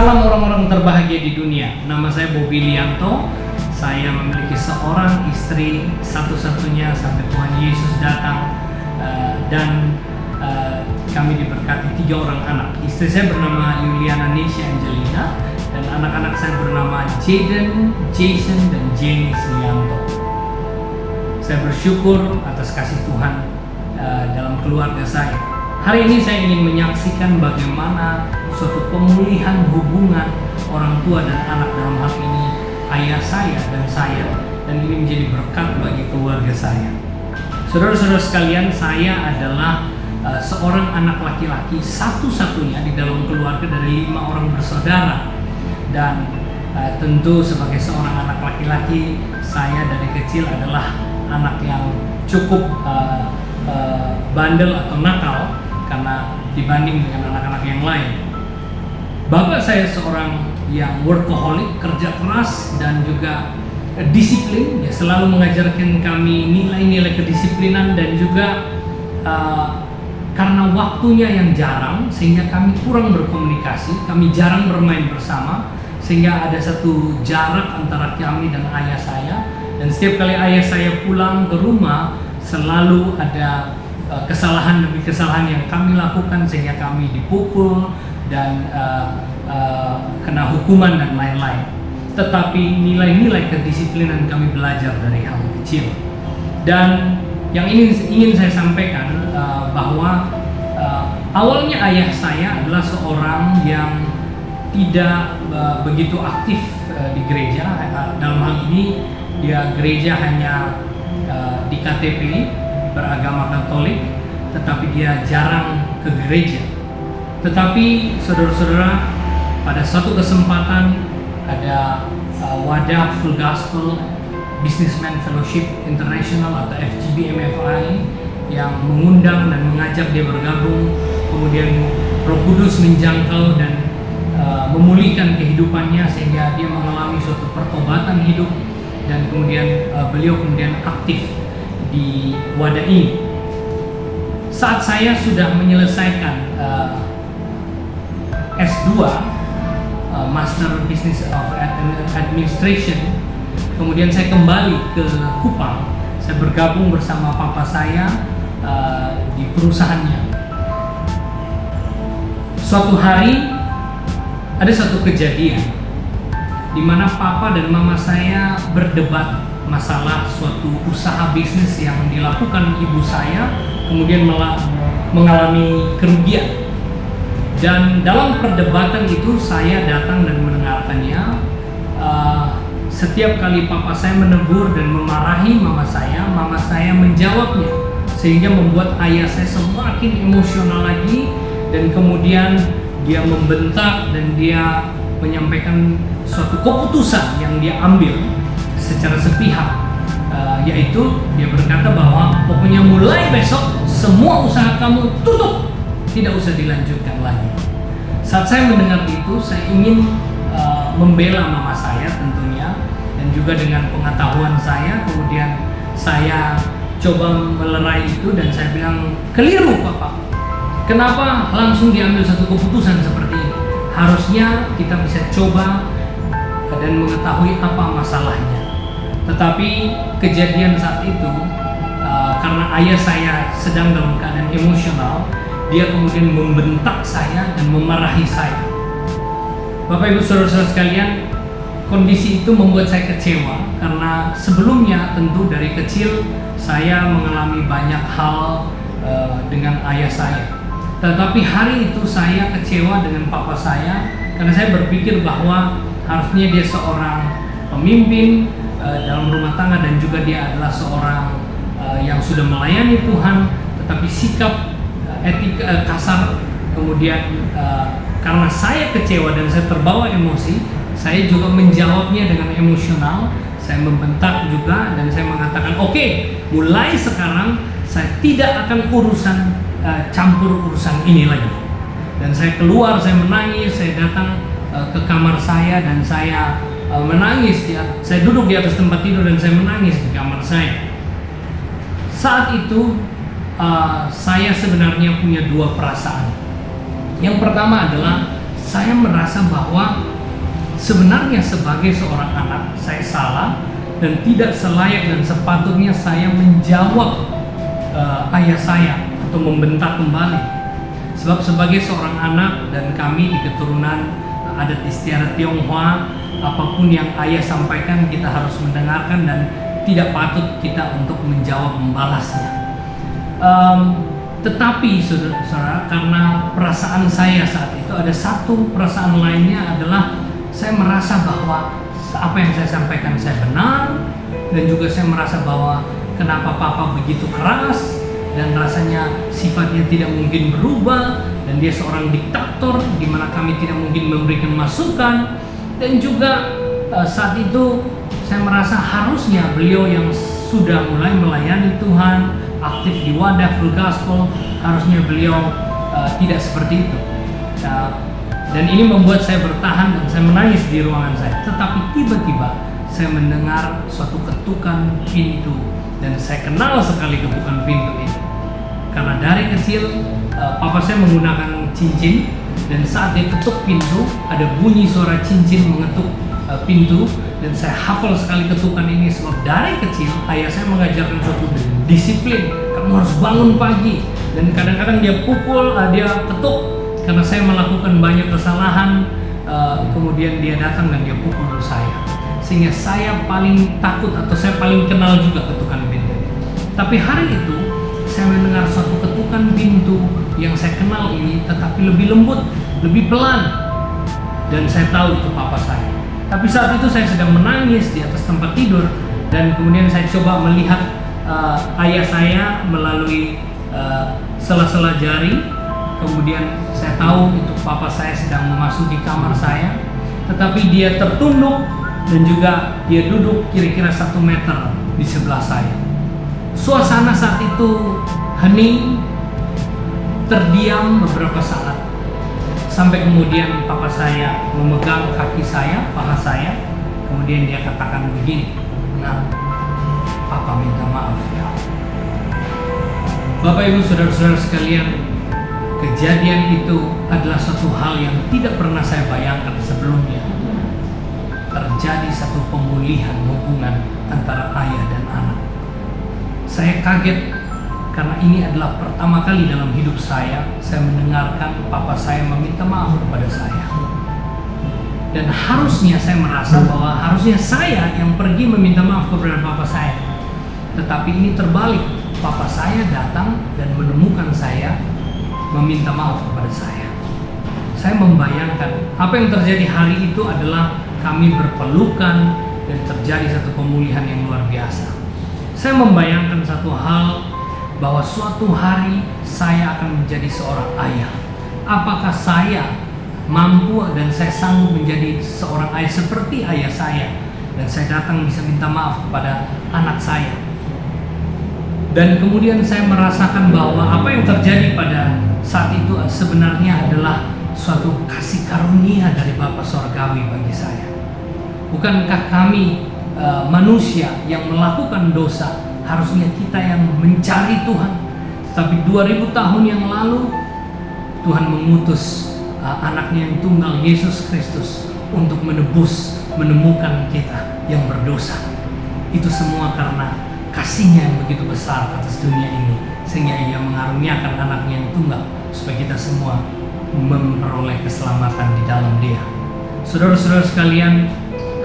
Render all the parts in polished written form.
Salam orang-orang terbahagia di dunia. Nama saya Bobi Lianto. Saya memiliki seorang istri satu-satunya sampai Tuhan Yesus datang, dan kami diberkati 3 orang anak. Istri saya bernama Yuliana Nesha Angelina, dan anak-anak saya bernama Jaden, Jason, dan Jenny Lianto. Saya bersyukur atas kasih Tuhan dalam keluarga saya. Hari ini saya ingin menyaksikan bagaimana suatu pemulihan hubungan orang tua dan anak, dalam hal ini ayah saya, dan ini menjadi berkat bagi keluarga saya. Saudara-saudara sekalian, saya adalah seorang anak laki-laki satu-satunya di dalam keluarga dari 5 orang bersaudara, dan tentu sebagai seorang anak laki-laki, saya dari kecil adalah anak yang cukup bandel atau nakal karena dibanding dengan anak-anak yang lain. Bapak saya seorang yang workaholic, kerja keras dan juga disiplin. Dia selalu mengajarkan kami nilai-nilai kedisiplinan, dan juga karena waktunya yang jarang sehingga kami kurang berkomunikasi, kami jarang bermain bersama, sehingga ada satu jarak antara kami dan ayah saya. Dan setiap kali ayah saya pulang ke rumah, selalu ada kesalahan demi kesalahan yang kami lakukan, sehingga kami dipukul dan kena hukuman dan lain-lain. Tetapi nilai-nilai kedisiplinan kami belajar dari hal kecil. Dan yang ingin saya sampaikan bahwa awalnya ayah saya adalah seorang yang tidak begitu aktif di gereja. Dalam hal ini dia gereja hanya di KTP, beragama Katolik, tetapi dia jarang ke gereja. Tetapi saudara-saudara, pada suatu kesempatan ada wadah Full Gospel Businessman Fellowship International atau FGBMFI yang mengundang dan mengajak dia bergabung. Kemudian Roh Kudus menjangkau dan memulihkan kehidupannya sehingga dia mengalami suatu pertobatan hidup, dan kemudian beliau kemudian aktif di wadah ini. Saat saya sudah menyelesaikan S2, Master Business of Administration, kemudian saya kembali ke Kupang. Saya bergabung bersama papa saya di perusahaannya. Suatu hari ada satu kejadian di mana papa dan mama saya berdebat masalah suatu usaha bisnis yang dilakukan ibu saya, kemudian mengalami kerugian. Dan dalam perdebatan itu saya datang dan mendengarkannya. Setiap kali papa saya menegur dan memarahi mama saya menjawabnya, sehingga membuat ayah saya semakin emosional lagi, dan kemudian dia membentak dan dia menyampaikan suatu keputusan yang dia ambil secara sepihak, yaitu dia berkata bahwa pokoknya mulai besok semua usaha kamu tutup, tidak usah dilanjutkan lagi. Saat saya mendengar itu, saya ingin membela mama saya tentunya, dan juga dengan pengetahuan saya, kemudian saya coba melerai itu, dan saya bilang, keliru papa, kenapa langsung diambil satu keputusan seperti ini? Harusnya kita bisa coba dan mengetahui apa masalahnya. Tetapi kejadian saat itu, karena ayah saya sedang dalam keadaan emosional, dia kemudian membentak saya dan memarahi saya. Bapak Ibu saudara-saudara sekalian, kondisi itu membuat saya kecewa, karena sebelumnya tentu dari kecil saya mengalami banyak hal dengan ayah saya. Tetapi hari itu saya kecewa dengan papa saya, karena saya berpikir bahwa harusnya dia seorang pemimpin dalam rumah tangga, dan juga dia adalah seorang yang sudah melayani Tuhan, tetapi sikap etika kasar. Kemudian karena saya kecewa dan saya terbawa emosi, saya juga menjawabnya dengan emosional. Saya membentak juga, dan saya mengatakan, oke, mulai sekarang saya tidak akan campur urusan ini lagi. Dan saya keluar, saya menangis, saya datang ke kamar saya, dan saya menangis. Saya duduk di atas tempat tidur dan saya menangis di kamar saya. Saat itu saya sebenarnya punya 2 perasaan. Yang pertama adalah saya merasa bahwa sebenarnya sebagai seorang anak saya salah dan tidak selayak dan sepatutnya saya menjawab ayah saya atau membentak kembali. Sebab sebagai seorang anak dan kami di keturunan adat istiadat Tionghoa, apapun yang ayah sampaikan kita harus mendengarkan dan tidak patut kita untuk menjawab membalasnya. Tetapi saudara-saudara, karena perasaan saya saat itu ada satu perasaan lainnya adalah saya merasa bahwa apa yang saya sampaikan saya benar, dan juga saya merasa bahwa kenapa papa begitu keras dan rasanya sifatnya tidak mungkin berubah, dan dia seorang diktator di mana kami tidak mungkin memberikan masukan. Dan juga saat itu saya merasa harusnya beliau yang sudah mulai melayani Tuhan, aktif di wadah full gospel, harusnya beliau tidak seperti itu. Dan ini membuat saya bertahan dan saya menangis di ruangan saya. Tetapi tiba-tiba saya mendengar suatu ketukan pintu, dan saya kenal sekali ketukan pintu ini. Karena dari kecil papa saya menggunakan cincin, dan saat dia ketuk pintu ada bunyi suara cincin mengetuk pintu, dan saya hafal sekali ketukan ini sebab dari kecil ayah saya mengajarkan suatu disiplin. Kamu harus bangun pagi, dan kadang-kadang dia pukul, dia ketuk karena saya melakukan banyak kesalahan. Kemudian dia datang dan dia pukul saya, sehingga saya paling takut atau saya paling kenal juga ketukan pintu. Tapi hari itu saya mendengar suatu ketukan pintu yang saya kenal ini, tetapi lebih lembut, lebih pelan, dan saya tahu itu papa saya. Tapi saat itu saya sedang menangis di atas tempat tidur, dan kemudian saya coba melihat ayah saya melalui sela-sela jari. Kemudian saya tahu itu papa saya sedang memasuki kamar saya, tetapi dia tertunduk dan juga dia duduk kira-kira 1 meter di sebelah saya. Suasana saat itu hening, terdiam beberapa saat, sampai kemudian papa saya memegang kaki saya, paha saya, kemudian dia katakan begini, "Nah, papa minta maaf ya." Bapak Ibu saudara-saudara sekalian, kejadian itu adalah suatu hal yang tidak pernah saya bayangkan sebelumnya. Terjadi satu pemulihan hubungan antara ayah dan anak. Saya kaget karena ini adalah pertama kali dalam hidup saya mendengarkan papa saya meminta maaf kepada saya. Dan harusnya saya merasa bahwa harusnya saya yang pergi meminta maaf kepada papa saya. Tetapi ini terbalik, papa saya datang dan menemukan saya meminta maaf kepada saya. Saya membayangkan apa yang terjadi hari itu adalah kami berpelukan dan terjadi satu pemulihan yang luar biasa. Saya membayangkan satu hal, bahwa suatu hari saya akan menjadi seorang ayah. Apakah saya mampu dan saya sanggup menjadi seorang ayah seperti ayah saya, dan saya datang bisa minta maaf kepada anak saya. Dan kemudian saya merasakan bahwa apa yang terjadi pada saat itu sebenarnya adalah suatu kasih karunia dari Bapa Sorgawi bagi saya. Bukankah kami manusia yang melakukan dosa, harusnya kita yang mencari Tuhan, tapi 2000 tahun yang lalu Tuhan mengutus anaknya yang tunggal, Yesus Kristus, untuk menemukan kita yang berdosa. Itu semua karena kasih-Nya yang begitu besar atas dunia ini, sehingga Ia mengaruniakan anaknya yang tunggal supaya kita semua memperoleh keselamatan di dalam Dia. Saudara-saudara sekalian,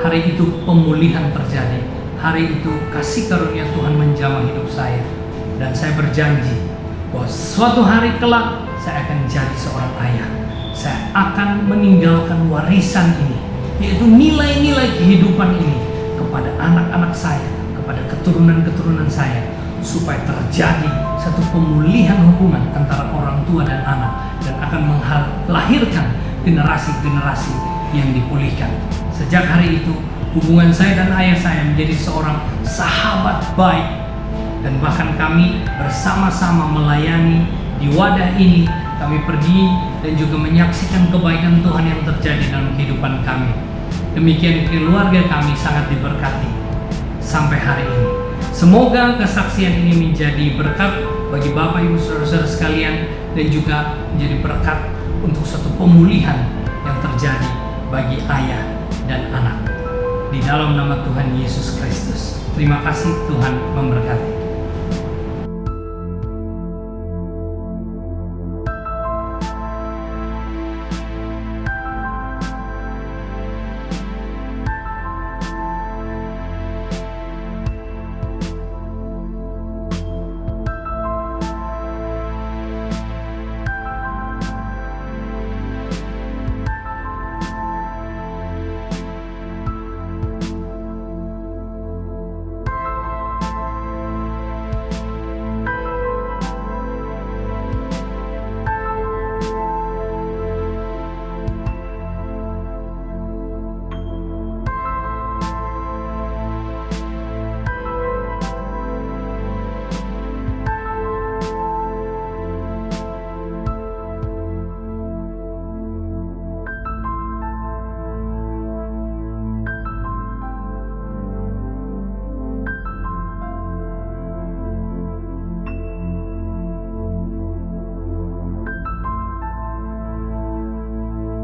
hari itu pemulihan terjadi. Hari itu kasih karunia Tuhan menjamah hidup saya, dan saya berjanji bahwa suatu hari kelak saya akan jadi seorang ayah. Saya akan meninggalkan warisan ini, yaitu nilai-nilai kehidupan ini, kepada anak-anak saya, kepada keturunan-keturunan saya, supaya terjadi satu pemulihan hubungan antara orang tua dan anak, dan akan melahirkan generasi-generasi yang dipulihkan. Sejak hari itu, hubungan saya dan ayah saya menjadi seorang sahabat baik, dan bahkan kami bersama-sama melayani di wadah ini. Kami pergi dan juga menyaksikan kebaikan Tuhan yang terjadi dalam kehidupan kami. Demikian keluarga kami sangat diberkati sampai hari ini. Semoga kesaksian ini menjadi berkat bagi Bapak Ibu Saudara-saudara sekalian, dan juga menjadi berkat untuk suatu pemulihan yang terjadi bagi ayah dan anak. Di dalam nama Tuhan Yesus Kristus. Terima kasih, Tuhan memberkati.